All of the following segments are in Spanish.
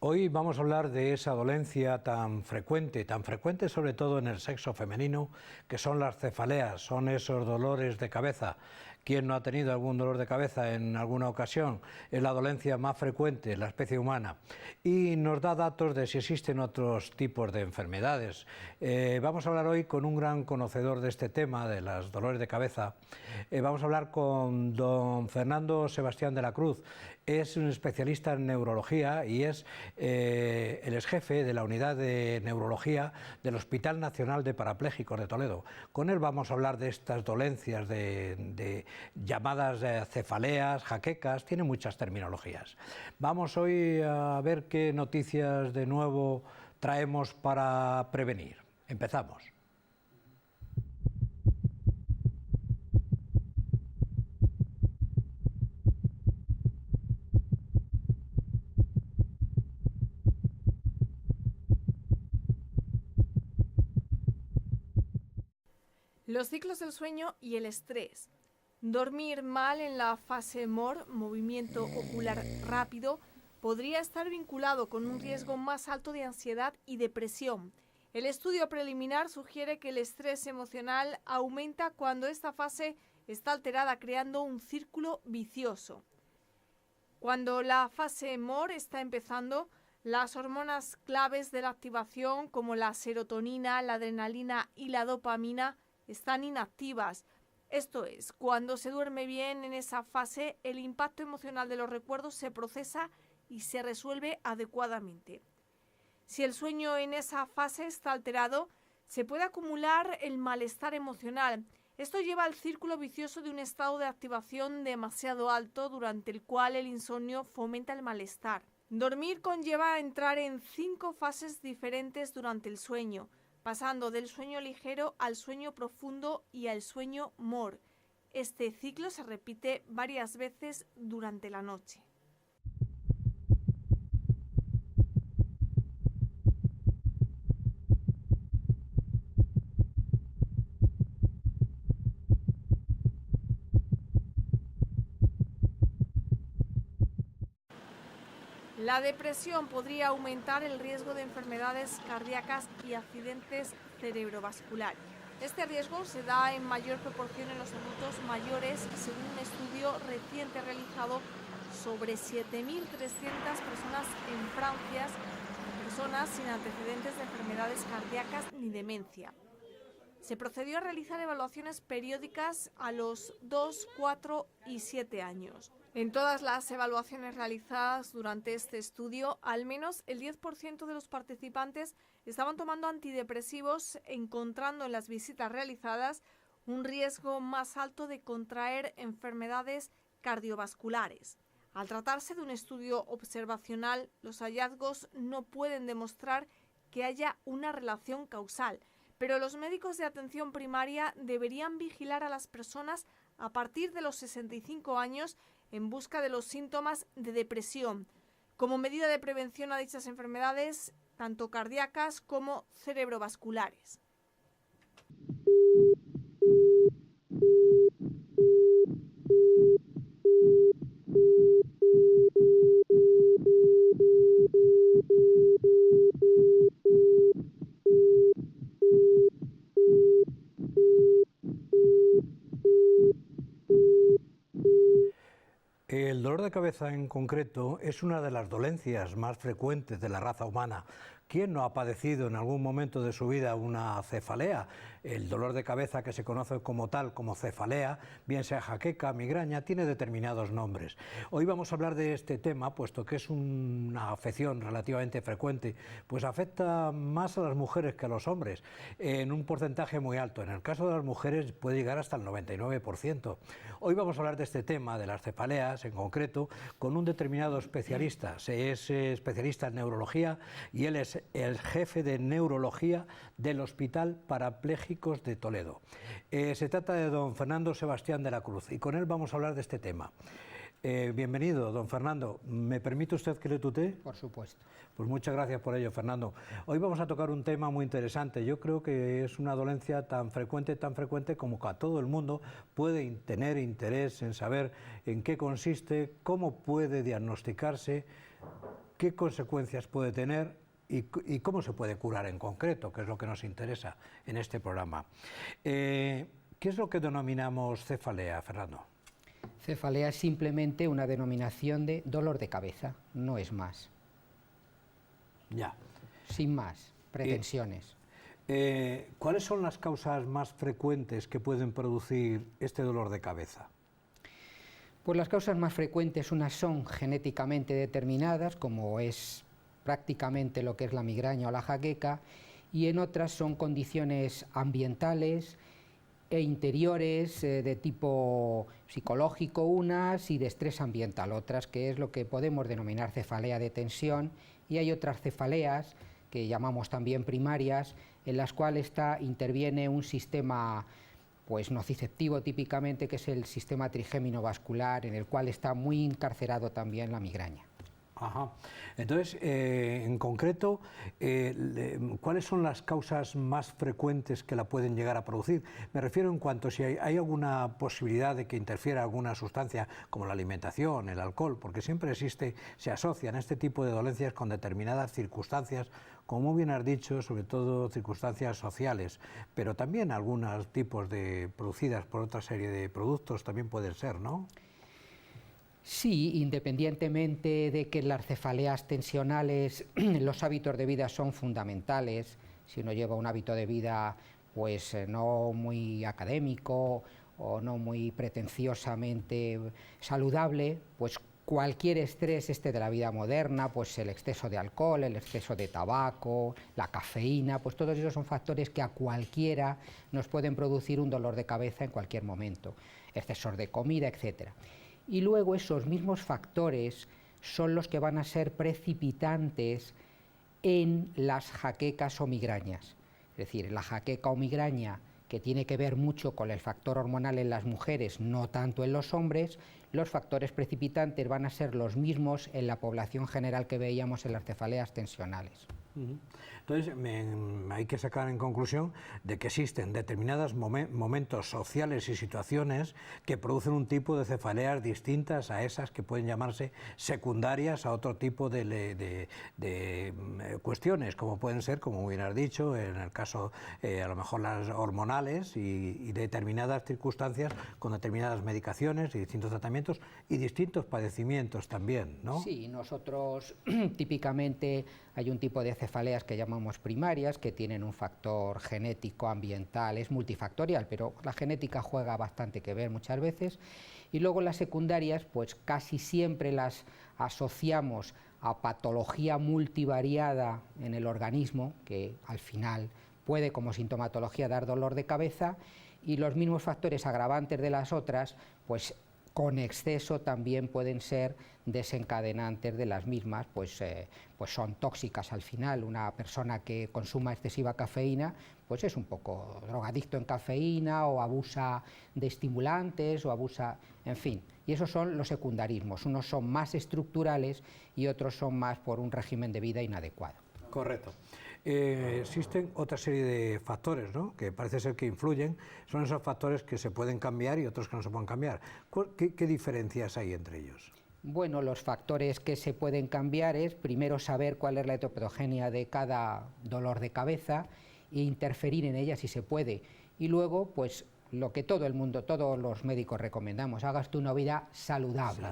Hoy vamos a hablar de esa dolencia tan frecuente sobre todo en el sexo femenino, que son las cefaleas, son esos dolores de cabeza. ¿Quién no ha tenido algún dolor de cabeza en alguna ocasión? Es la dolencia más frecuente en la especie humana y nos da datos de si existen otros tipos de enfermedades. Vamos a hablar hoy con un gran conocedor de este tema, de los dolores de cabeza. Vamos a hablar con don Fernando Sebastián de la Cruz. Es un especialista en neurología y es el exjefe de la unidad de neurología del Hospital Nacional de Parapléjicos de Toledo. Con él vamos a hablar de estas dolencias de llamadas cefaleas, jaquecas, tiene muchas terminologías. Vamos hoy a ver qué noticias de nuevo traemos para prevenir. Empezamos. Los ciclos del sueño y el estrés. Dormir mal en la fase MOR, movimiento ocular rápido, podría estar vinculado con un riesgo más alto de ansiedad y depresión. El estudio preliminar sugiere que el estrés emocional aumenta cuando esta fase está alterada, creando un círculo vicioso. Cuando la fase MOR está empezando, las hormonas claves de la activación, como la serotonina, la adrenalina y la dopamina, están inactivas. Esto es, cuando se duerme bien en esa fase, el impacto emocional de los recuerdos se procesa y se resuelve adecuadamente. Si el sueño en esa fase está alterado, se puede acumular el malestar emocional. Esto lleva al círculo vicioso de un estado de activación demasiado alto, durante el cual el insomnio fomenta el malestar. Dormir conlleva entrar en 5 fases diferentes durante el sueño, pasando del sueño ligero al sueño profundo y al sueño MOR. Este ciclo se repite varias veces durante la noche. La depresión podría aumentar el riesgo de enfermedades cardíacas y accidentes cerebrovasculares. Este riesgo se da en mayor proporción en los adultos mayores, según un estudio reciente realizado sobre 7.300 personas en Francia, personas sin antecedentes de enfermedades cardíacas ni demencia. Se procedió a realizar evaluaciones periódicas a los 2, 4 y 7 años. En todas las evaluaciones realizadas durante este estudio, al menos el 10% de los participantes estaban tomando antidepresivos, encontrando en las visitas realizadas un riesgo más alto de contraer enfermedades cardiovasculares. Al tratarse de un estudio observacional, los hallazgos no pueden demostrar que haya una relación causal, pero los médicos de atención primaria deberían vigilar a las personas a partir de los 65 años en busca de los síntomas de depresión, como medida de prevención a dichas enfermedades, tanto cardíacas como cerebrovasculares. El dolor de cabeza en concreto es una de las dolencias más frecuentes de la raza humana. ¿Quién no ha padecido en algún momento de su vida una cefalea? El dolor de cabeza, que se conoce como tal, como cefalea, bien sea jaqueca, migraña, tiene determinados nombres. Hoy vamos a hablar de este tema, puesto que es una afección relativamente frecuente, pues afecta más a las mujeres que a los hombres, en un porcentaje muy alto. En el caso de las mujeres puede llegar hasta el 99%. Hoy vamos a hablar de este tema, de las cefaleas en concreto, con un determinado especialista. Es especialista en neurología y él es es el jefe de neurología del Hospital Parapléjicos de Toledo. Se trata de don Fernando Sebastián de la Cruz y con él vamos a hablar de este tema. Bienvenido, don Fernando. ¿Me permite usted que le tutee? Por supuesto. Pues muchas gracias por ello, Fernando. Hoy vamos a tocar un tema muy interesante. Yo creo que es una dolencia tan frecuente como que a todo el mundo puede tener interés en saber en qué consiste, cómo puede diagnosticarse, qué consecuencias puede tener y cómo se puede curar en concreto, que es lo que nos interesa en este programa. ¿Qué es lo que denominamos cefalea, Fernando? Cefalea es simplemente una denominación de dolor de cabeza, no es más. Ya. Sin más pretensiones. ¿Cuáles son las causas más frecuentes que pueden producir este dolor de cabeza? Pues las causas más frecuentes, unas son genéticamente determinadas, como es prácticamente lo que es la migraña o la jaqueca, y en otras son condiciones ambientales e interiores de tipo psicológico unas y de estrés ambiental otras, que es lo que podemos denominar cefalea de tensión, y hay otras cefaleas que llamamos también primarias, en las cuales interviene un sistema pues nociceptivo típicamente, que es el sistema trigémino vascular, en el cual está muy encarcerado también la migraña. Ajá. Entonces, en concreto, ¿cuáles son las causas más frecuentes que la pueden llegar a producir? Me refiero en cuanto a si hay alguna posibilidad de que interfiera alguna sustancia como la alimentación, el alcohol, porque siempre se asocian este tipo de dolencias con determinadas circunstancias, como muy bien has dicho, sobre todo circunstancias sociales, pero también algunos tipos producidas por otra serie de productos también pueden ser, ¿no? Sí, independientemente de que las cefaleas tensionales, los hábitos de vida son fundamentales. Si uno lleva un hábito de vida pues no muy académico o no muy pretenciosamente saludable, pues cualquier estrés de la vida moderna, pues el exceso de alcohol, el exceso de tabaco, la cafeína, pues todos esos son factores que a cualquiera nos pueden producir un dolor de cabeza en cualquier momento, excesos de comida, etcétera. Y luego esos mismos factores son los que van a ser precipitantes en las jaquecas o migrañas. Es decir, la jaqueca o migraña, que tiene que ver mucho con el factor hormonal en las mujeres, no tanto en los hombres, los factores precipitantes van a ser los mismos en la población general que veíamos en las cefaleas tensionales. Entonces, hay que sacar en conclusión de que existen determinados momentos sociales y situaciones que producen un tipo de cefaleas distintas a esas que pueden llamarse secundarias a otro tipo de cuestiones, como pueden ser, como bien has dicho, en el caso a lo mejor las hormonales y determinadas circunstancias con determinadas medicaciones y distintos tratamientos y distintos padecimientos también, ¿no? Sí, nosotros típicamente hay un tipo de cefaleas que llamamos primarias, que tienen un factor genético, ambiental, es multifactorial, pero la genética juega bastante que ver muchas veces. Y luego las secundarias, pues casi siempre las asociamos a patología multivariada en el organismo, que al final puede como sintomatología dar dolor de cabeza, y los mismos factores agravantes de las otras, pues con exceso también pueden ser desencadenantes de las mismas, pues son tóxicas al final. Una persona que consuma excesiva cafeína, pues es un poco drogadicto en cafeína o abusa de estimulantes o abusa, en fin. Y esos son los secundarismos, unos son más estructurales y otros son más por un régimen de vida inadecuado. Correcto. Existen otra serie de factores, ¿no?, que parece ser que influyen, son esos factores que se pueden cambiar y otros que no se pueden cambiar. ¿Qué diferencias hay entre ellos? Bueno, los factores que se pueden cambiar es primero saber cuál es la etiopatogenia de cada dolor de cabeza e interferir en ella si se puede. Y luego, pues lo que todo el mundo, todos los médicos recomendamos, hagas tú una vida saludable.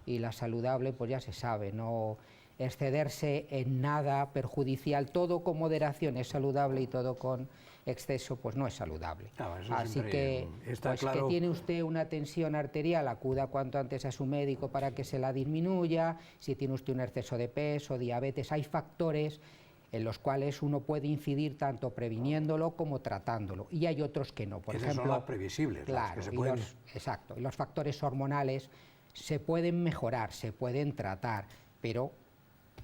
Y la saludable, pues ya se sabe, no excederse en nada perjudicial, todo con moderación es saludable y todo con exceso pues no es saludable. Así que, pues, claro, que tiene usted una tensión arterial, acuda cuanto antes a su médico para que se la disminuya. Si tiene usted un exceso de peso, diabetes, hay factores en los cuales uno puede incidir tanto previniéndolo como tratándolo, y hay otros que no. Por ejemplo, son las previsibles, claro, las que se pueden... exacto, y los factores hormonales se pueden mejorar, se pueden tratar, pero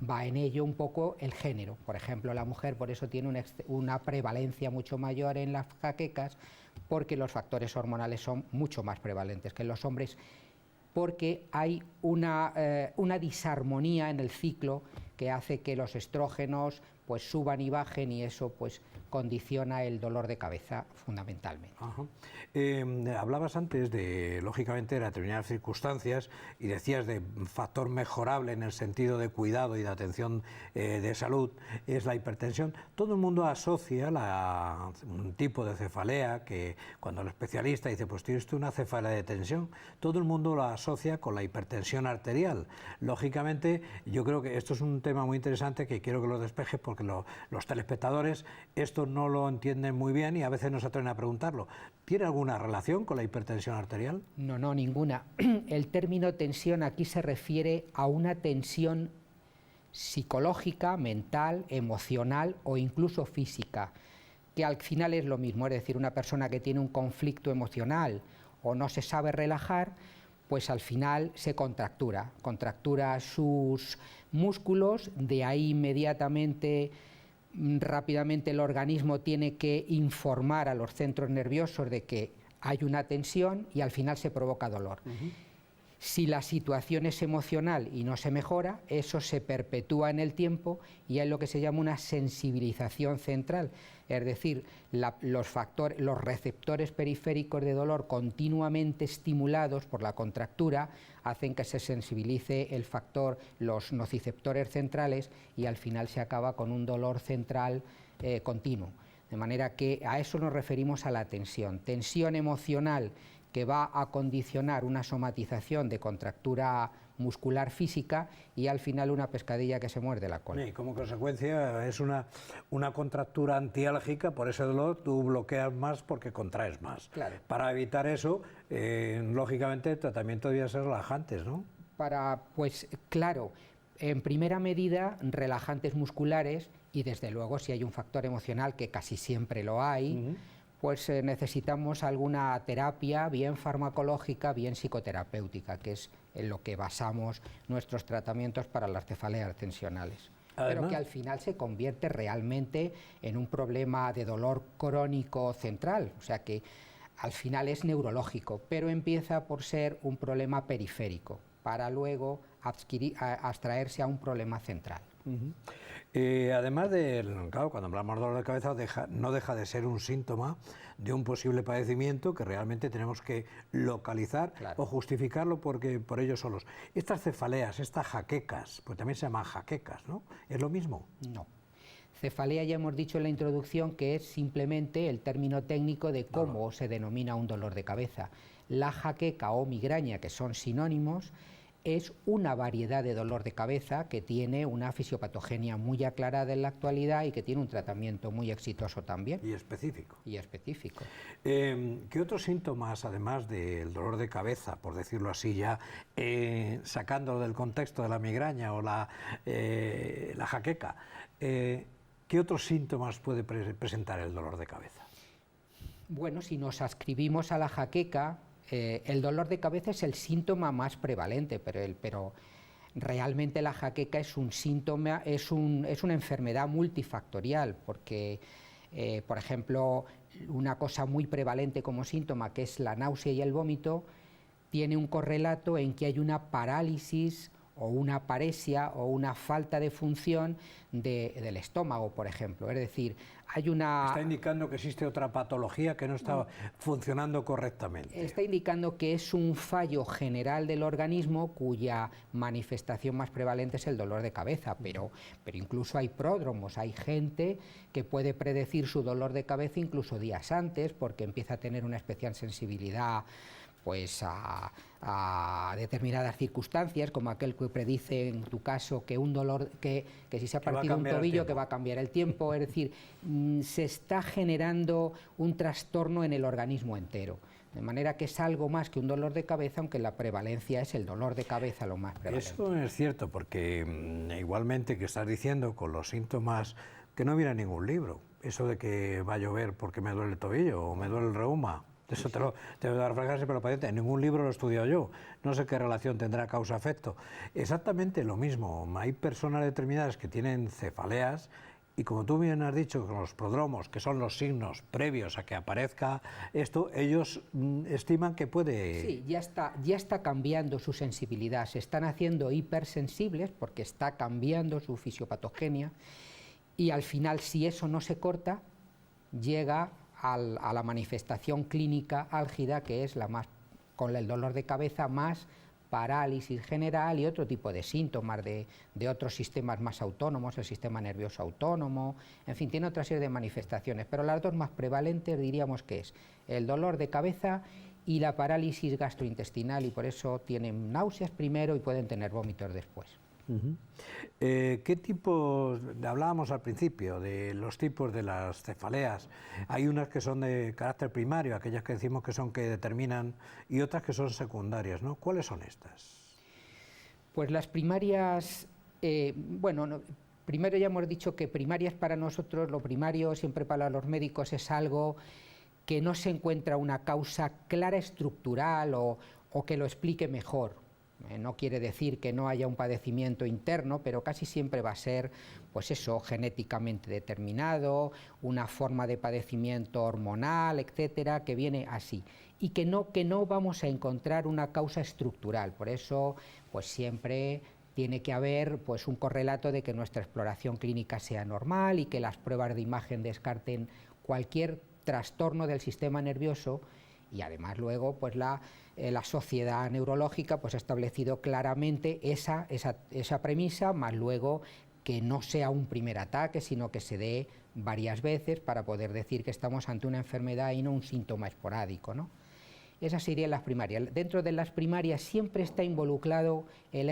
va en ello un poco el género. Por ejemplo, la mujer por eso tiene una prevalencia mucho mayor en las jaquecas, porque los factores hormonales son mucho más prevalentes que en los hombres, porque hay una disarmonía en el ciclo que hace que los estrógenos pues suban y bajen, y eso pues condiciona el dolor de cabeza fundamentalmente. Hablabas antes de, lógicamente, de determinadas circunstancias, y decías de factor mejorable en el sentido de cuidado y de atención de salud, es la hipertensión. Todo el mundo asocia un tipo de cefalea que cuando el especialista dice, pues tienes tú una cefalea de tensión, todo el mundo lo asocia con la hipertensión arterial. Lógicamente, yo creo que esto es un tema muy interesante que quiero que lo despejes, porque los telespectadores esto no lo entienden muy bien y a veces no se atreven a preguntarlo. ¿Tiene alguna relación con la hipertensión arterial? No, no, ninguna. El término tensión aquí se refiere a una tensión psicológica, mental, emocional o incluso física, que al final es lo mismo. Es decir, una persona que tiene un conflicto emocional o no se sabe relajar, pues al final se contractura sus músculos, de ahí inmediatamente, rápidamente el organismo tiene que informar a los centros nerviosos de que hay una tensión y al final se provoca dolor. Si la situación es emocional y no se mejora, eso se perpetúa en el tiempo y hay lo que se llama una sensibilización central, es decir, los receptores periféricos de dolor continuamente estimulados por la contractura hacen que se sensibilice el factor, los nociceptores centrales, y al final se acaba con un dolor central continuo. De manera que a eso nos referimos a la tensión emocional, que va a condicionar una somatización de contractura muscular física y al final una pescadilla que se muerde la cola. Y como consecuencia es una contractura antiálgica, por ese dolor tú bloqueas más porque contraes más. Claro. Para evitar eso, lógicamente el tratamiento debía ser relajantes, ¿no? Pues claro, en primera medida relajantes musculares, y desde luego si hay un factor emocional, que casi siempre lo hay, pues necesitamos alguna terapia, bien farmacológica, bien psicoterapéutica, que es en lo que basamos nuestros tratamientos para las cefaleas tensionales. Pero que al final se convierte realmente en un problema de dolor crónico central, o sea que al final es neurológico, pero empieza por ser un problema periférico, para luego abstraerse a un problema central. Además claro, cuando hablamos de dolor de cabeza no deja de ser un síntoma de un posible padecimiento que realmente tenemos que localizar, claro, o justificarlo por ellos solos. Estas cefaleas, estas jaquecas, pues también se llaman jaquecas, ¿no? ¿Es lo mismo? No. Cefalea ya hemos dicho en la introducción que es simplemente el término técnico de cómo se denomina un dolor de cabeza. La jaqueca o migraña, que son sinónimos, es una variedad de dolor de cabeza que tiene una fisiopatogenia muy aclarada en la actualidad y que tiene un tratamiento muy exitoso también. Y específico. Y específico. ¿Qué otros síntomas, además del dolor de cabeza, por decirlo así ya, sacándolo del contexto de la migraña o la jaqueca, qué otros síntomas puede presentar el dolor de cabeza? Bueno, si nos ascribimos a la jaqueca, el dolor de cabeza es el síntoma más prevalente, pero realmente la jaqueca es un síntoma, es una enfermedad multifactorial, porque, por ejemplo, una cosa muy prevalente como síntoma, que es la náusea y el vómito, tiene un correlato en que hay una parálisis o una paresia o una falta de función del estómago, por ejemplo. Es decir, hay una... Está indicando que existe otra patología que no está funcionando correctamente. Está indicando que es un fallo general del organismo cuya manifestación más prevalente es el dolor de cabeza, pero incluso hay pródromos, hay gente que puede predecir su dolor de cabeza incluso días antes porque empieza a tener una especial sensibilidad pues a determinadas circunstancias, como aquel que predice en tu caso que un dolor, que si se ha partido un tobillo que va a cambiar el tiempo, es decir, se está generando un trastorno en el organismo entero, de manera que es algo más que un dolor de cabeza, aunque la prevalencia es el dolor de cabeza lo más prevalente. Eso es cierto, porque igualmente que estás diciendo con los síntomas que no viene en ningún libro, eso de que va a llover porque me duele el tobillo o me duele el reuma, Eso te lo voy a dar frase, pero paciente, en ningún libro lo he estudiado yo. No sé qué relación tendrá causa-efecto. Exactamente lo mismo. Hay personas determinadas que tienen cefaleas y, como tú bien has dicho, con los prodromos, que son los signos previos a que aparezca esto, ellos estiman que puede... Sí, ya está cambiando su sensibilidad, se están haciendo hipersensibles porque está cambiando su fisiopatogenia y al final, si eso no se corta, llega a la manifestación clínica álgida, que es la más, con el dolor de cabeza, más parálisis general y otro tipo de síntomas de otros sistemas más autónomos, el sistema nervioso autónomo, en fin, tiene otra serie de manifestaciones, pero las dos más prevalentes diríamos que es el dolor de cabeza y la parálisis gastrointestinal, y por eso tienen náuseas primero y pueden tener vómitos después. ¿Qué tipos, hablábamos al principio de los tipos de las cefaleas? Hay unas que son de carácter primario, aquellas que decimos que son que determinan, y otras que son secundarias, ¿no? ¿Cuáles son estas? Pues las primarias, primero ya hemos dicho que primarias para nosotros, lo primario siempre para los médicos es algo que no se encuentra una causa clara estructural o que lo explique mejor. No quiere decir que no haya un padecimiento interno, pero casi siempre va a ser, pues eso, genéticamente determinado, una forma de padecimiento hormonal, etcétera, que viene así. Y que no vamos a encontrar una causa estructural. Por eso, pues siempre tiene que haber pues un correlato de que nuestra exploración clínica sea normal y que las pruebas de imagen descarten cualquier trastorno del sistema nervioso. Y además luego pues la sociedad neurológica pues ha establecido claramente esa premisa, más luego que no sea un primer ataque, sino que se dé varias veces para poder decir que estamos ante una enfermedad y no un síntoma esporádico, ¿no? Esas serían las primarias. Dentro de las primarias siempre está involucrado el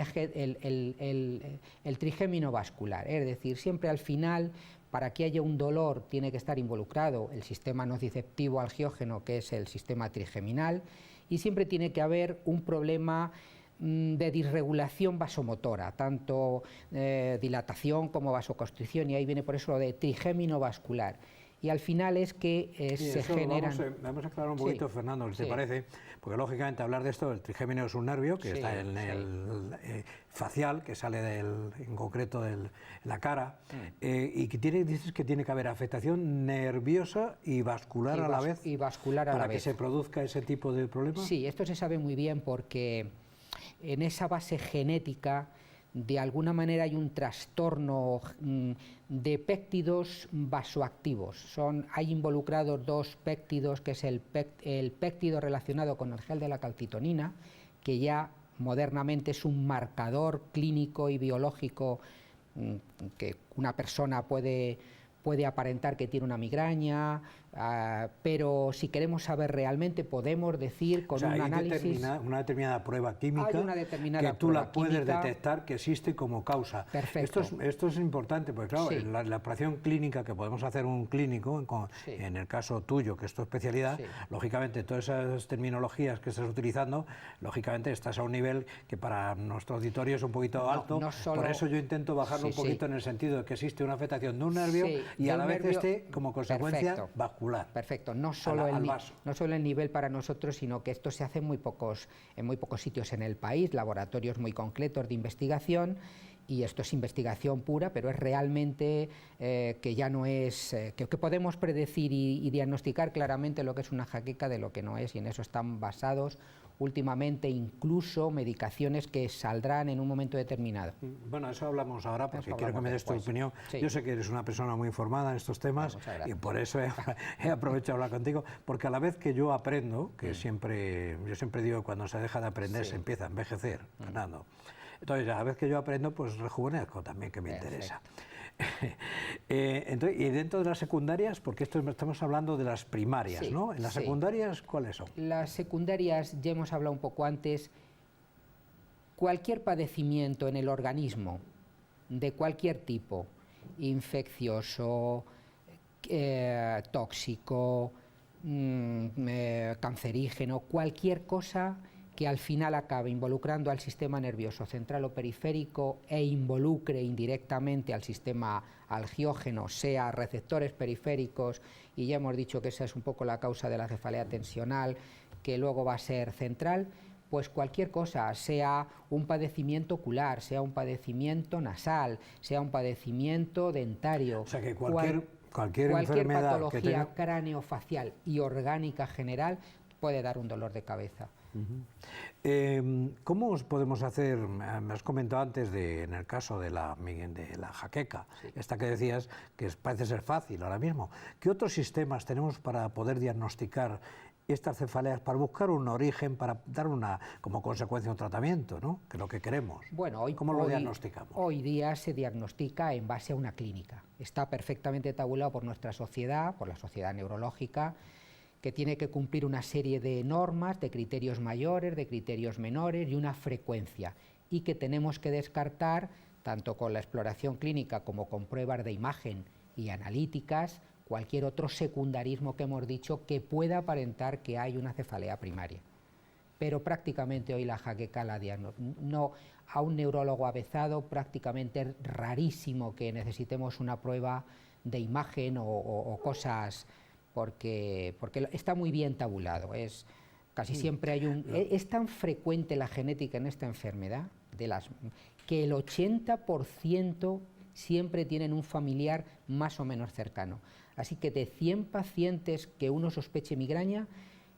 trigémino vascular, es decir, siempre al final, para que haya un dolor, tiene que estar involucrado el sistema nociceptivo angiógeno, que es el sistema trigeminal, y siempre tiene que haber un problema de disregulación vasomotora, tanto dilatación como vasoconstricción, y ahí viene por eso lo de trigémino vascular. Y al final es que se generan... Vamos a aclarar un poquito, sí. Fernando, si te parece, porque lógicamente hablar de esto, el trigémino es un nervio que está en el facial, que sale en concreto de la cara, y que dices que tiene que haber afectación nerviosa y vascular a la vez. Y vascular a la vez. Para que se produzca ese tipo de problema. Sí, esto se sabe muy bien porque en esa base genética de alguna manera hay un trastorno de péptidos vasoactivos. Hay involucrados dos péptidos, que es el péptido relacionado con el gel de la calcitonina, que ya modernamente es un marcador clínico y biológico que una persona puede aparentar que tiene una migraña, pero si queremos saber realmente podemos decir con un análisis... una determinada prueba química que tú la puedes detectar que existe como causa. Perfecto. Esto es importante, porque claro, sí. la operación clínica que podemos hacer un clínico, sí. En el caso tuyo, que es tu especialidad, sí. Lógicamente todas esas terminologías que estás utilizando, lógicamente estás a un nivel que para nuestro auditorio es un poquito alto, solo... por eso yo intento bajarlo un poquito en el sentido de que existe una afectación de un nervio y a la vez esté como consecuencia vascular. Perfecto, no solo el nivel para nosotros, sino que esto se hace en muy pocos sitios en el país, laboratorios muy concretos de investigación, y esto es investigación pura, pero es realmente que ya no es, que podemos predecir y diagnosticar claramente lo que es una jaqueca de lo que no es, y en eso están basados últimamente incluso medicaciones que saldrán en un momento determinado. Bueno, eso hablamos ahora porque quiero que me des tu opinión. Sí. Yo sé que eres una persona muy informada en estos temas y por eso he aprovechado hablar contigo, porque a la vez que yo aprendo, que yo siempre digo que cuando se deja de aprender se empieza a envejecer, Fernando. Entonces, a la vez que yo aprendo, pues rejuvenezco también, que me interesa. Entonces, y dentro de las secundarias, porque estamos hablando de las primarias, ¿no? En las secundarias, ¿cuáles son? Las secundarias, ya hemos hablado un poco antes, cualquier padecimiento en el organismo, de cualquier tipo, infeccioso, tóxico, cancerígeno, cualquier cosa que al final acabe involucrando al sistema nervioso central o periférico e involucre indirectamente al sistema algiógeno, sea receptores periféricos, y ya hemos dicho que esa es un poco la causa de la cefalea tensional, que luego va a ser central, pues cualquier cosa, sea un padecimiento ocular, sea un padecimiento nasal, sea un padecimiento dentario, o sea que cualquier enfermedad patología que tenga... craneofacial y orgánica general puede dar un dolor de cabeza. ¿Cómo os podemos hacer? Me has comentado antes en el caso de la jaqueca, sí, esta que decías que parece ser fácil ahora mismo. ¿Qué otros sistemas tenemos para poder diagnosticar estas cefaleas, para buscar un origen, para dar como consecuencia un tratamiento, ¿no? Que es lo que queremos? Bueno, ¿Cómo lo diagnosticamos? Hoy día se diagnostica en base a una clínica. Está perfectamente tabulado por nuestra sociedad, por la Sociedad Neurológica, que tiene que cumplir una serie de normas, de criterios mayores, de criterios menores y una frecuencia, y que tenemos que descartar, tanto con la exploración clínica como con pruebas de imagen y analíticas, cualquier otro secundarismo que hemos dicho que pueda aparentar que hay una cefalea primaria. Pero prácticamente hoy la jaqueca no, a un neurólogo avezado prácticamente es rarísimo que necesitemos una prueba de imagen o cosas, porque está muy bien tabulado. Casi siempre es tan frecuente la genética en esta enfermedad que el 80% siempre tienen un familiar más o menos cercano. Así que de 100 pacientes que uno sospeche migraña,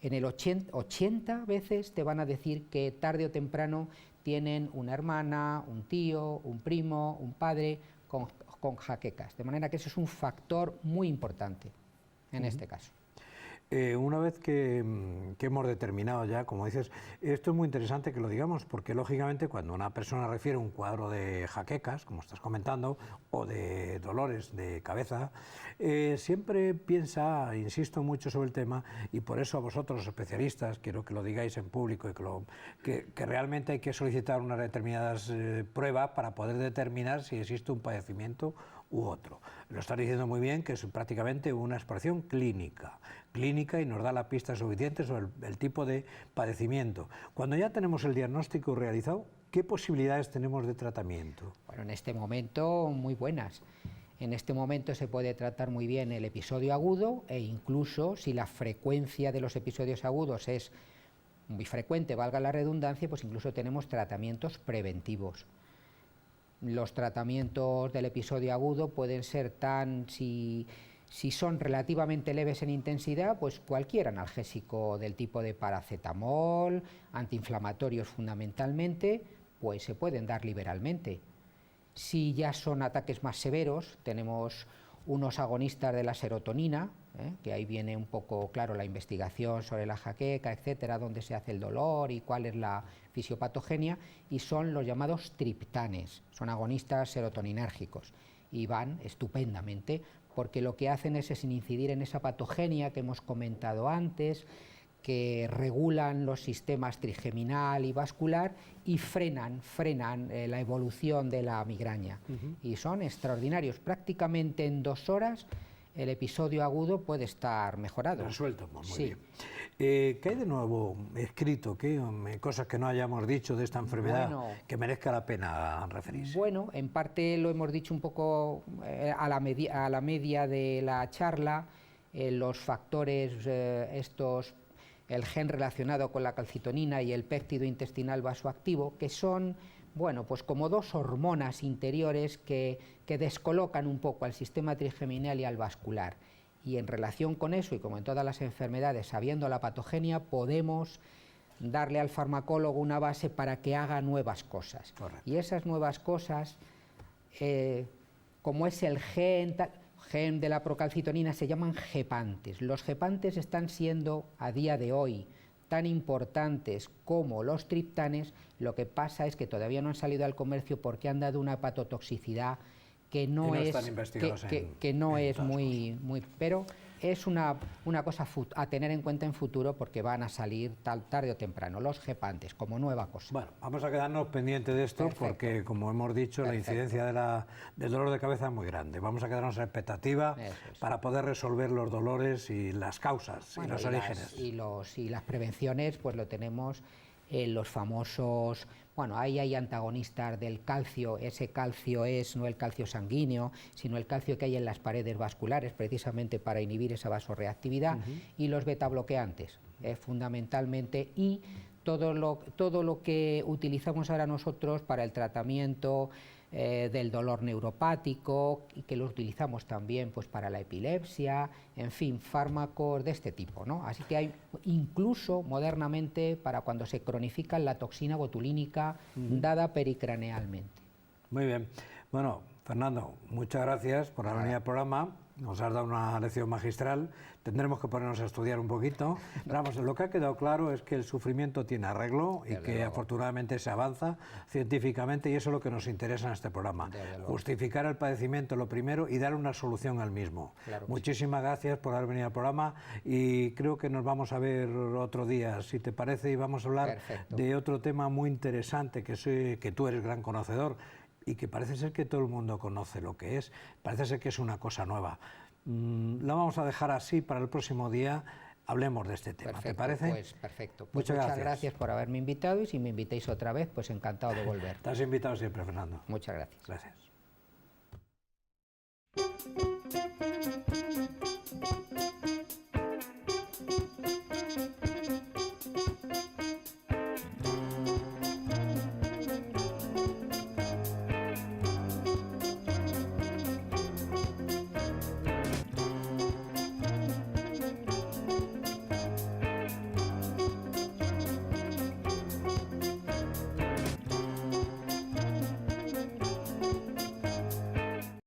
en el 80 veces te van a decir que tarde o temprano tienen una hermana, un tío, un primo, un padre con jaquecas. De manera que eso es un factor muy importante en este caso. Una vez que hemos determinado ya, como dices, esto es muy interesante que lo digamos, porque lógicamente cuando una persona refiere un cuadro de jaquecas, como estás comentando, o de dolores de cabeza, siempre piensa, insisto mucho sobre el tema, y por eso a vosotros los especialistas, quiero que lo digáis en público, y que realmente hay que solicitar unas determinadas pruebas para poder determinar si existe un padecimiento u otro. Lo está diciendo muy bien, que es prácticamente una exploración clínica y nos da la pista suficiente sobre el tipo de padecimiento. Cuando ya tenemos el diagnóstico realizado, ¿qué posibilidades tenemos de tratamiento? Bueno, en este momento muy buenas. En este momento se puede tratar muy bien el episodio agudo e incluso si la frecuencia de los episodios agudos es muy frecuente, valga la redundancia, pues incluso tenemos tratamientos preventivos. Los tratamientos del episodio agudo pueden ser si son relativamente leves en intensidad, pues cualquier analgésico del tipo de paracetamol, antiinflamatorios fundamentalmente, pues se pueden dar liberalmente. Si ya son ataques más severos, tenemos unos agonistas de la serotonina, que ahí viene un poco claro la investigación sobre la jaqueca, etcétera, dónde se hace el dolor y cuál es la fisiopatogenia, y son los llamados triptanes, son agonistas serotoninérgicos y van estupendamente porque lo que hacen es incidir en esa patogenia que hemos comentado antes, que regulan los sistemas trigeminal y vascular y frenan la evolución de la migraña. Y son extraordinarios. Prácticamente en 2 horas el episodio agudo puede estar mejorado. Resuelto, muy bien. ¿Qué hay de nuevo escrito? ¿Qué cosas que no hayamos dicho de esta enfermedad que merezca la pena referirse? Bueno, en parte lo hemos dicho un poco a la media de la charla, los factores el gen relacionado con la calcitonina y el péptido intestinal vasoactivo, que son, bueno, pues como 2 hormonas interiores que descolocan un poco al sistema trigeminal y al vascular. Y en relación con eso, y como en todas las enfermedades, sabiendo la patogenia, podemos darle al farmacólogo una base para que haga nuevas cosas. Correcto. Y esas nuevas cosas, como es el gen de la procalcitonina, se llaman gepantes. Los gepantes están siendo a día de hoy tan importantes como los triptanes. Lo que pasa es que todavía no han salido al comercio porque han dado una hepatotoxicidad que no es muy, pero es una cosa a tener en cuenta en futuro porque van a salir tarde o temprano los gepantes como nueva cosa. Bueno, vamos a quedarnos pendientes de esto. Perfecto. Porque, como hemos dicho, la incidencia del dolor de cabeza es muy grande. Vamos a quedarnos en expectativa para poder resolver los dolores y las causas y los orígenes. Y las prevenciones pues lo tenemos los famosos, bueno, ahí hay antagonistas del calcio. Ese calcio es no el calcio sanguíneo, sino el calcio que hay en las paredes vasculares, precisamente para inhibir esa vasorreactividad, y los betabloqueantes, fundamentalmente, y todo lo que utilizamos ahora nosotros para el tratamiento del dolor neuropático, y que lo utilizamos también pues para la epilepsia, en fin, fármacos de este tipo, ¿no? Así que hay incluso modernamente para cuando se cronifica la toxina botulínica dada pericranealmente. Muy bien. Bueno, Fernando, muchas gracias por haber venido al programa. Nos has dado una lección magistral. Tendremos que ponernos a estudiar un poquito. Pero vamos, lo que ha quedado claro es que el sufrimiento tiene arreglo y que afortunadamente se avanza científicamente, y eso es lo que nos interesa en este programa. Justificar el padecimiento lo primero y dar una solución al mismo. Claro, muchísimas gracias por haber venido al programa, y creo que nos vamos a ver otro día, si te parece, y vamos a hablar de otro tema muy interesante que sé que tú eres gran conocedor y que parece ser que todo el mundo conoce lo que es, parece ser que es una cosa nueva. Lo vamos a dejar así para el próximo día, hablemos de este tema, ¿te parece? Pues perfecto. Pues muchas gracias por haberme invitado, y si me invitáis otra vez, pues encantado de volver. Estás invitado siempre, Fernando. Muchas gracias. Gracias.